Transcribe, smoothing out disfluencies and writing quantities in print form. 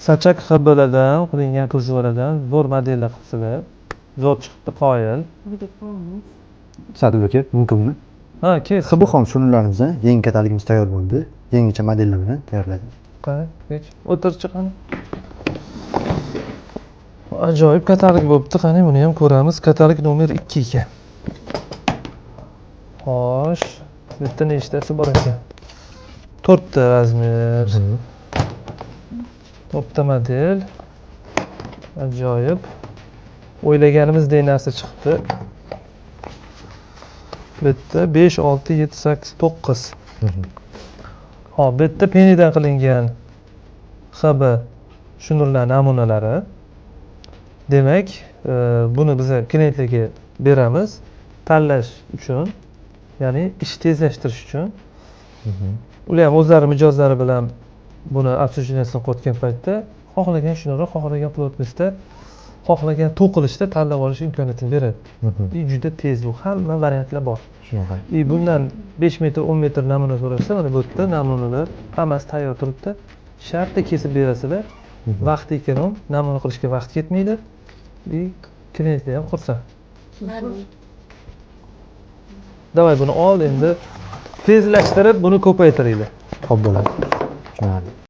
Saçak xabarlardan qilingan ko'rsatmalardan zo'r modellar qilsalar, zo'r chiqibdi qoyil. Sadiq aka, mumkinmi? Ha, kes. Xibxon sunularimizdan yangi katalogimiz tayyor bo'ldi. Yangicha modellar bilan tayyorladik. Qani, kech. O'tir chiqani. Ajoyib katalog bo'libdi. Qani, buni ham ko'ramiz. Katalog nomer 2 ekan. Xo'sh, bu yerda nechtasi bor ekan? 4 ta razmer. 4 ta model. Ajoyib. O'ylaganimizdek narsa chiqdi. Bu yerda 5, 6, 7, 8, 9. Hop, bu yerda penidan qilingan HB shunurlar namunalari. Demak, buni biz klientlarga beramiz tanlash uchun, ya'ni ish tezlashtirish uchun. Ular ham o'zlari mijozlari bilan buni obsujeniyatsini qo'ygan paytda xohlagan shnurni, xohlagan plotnostda, xohlagan to'qilishda tanlab olish imkoniyatini beradi. Juda tez bu, hamma variantlar bor. Shunaqa. Bundan 5 metr, 10 metr namuna so'rasa, mana bu yerda namunalar hammasi tayyor turibdi. Shartta kesib berasizlar. Vaqt ekan, namuna qilishga vaqt ketmaydi. Klientlar ham xursand. Davay buni ol endi tezlashtirib, buni ko'paytiringlar. Xo'p bo'ladi. Tushunarli.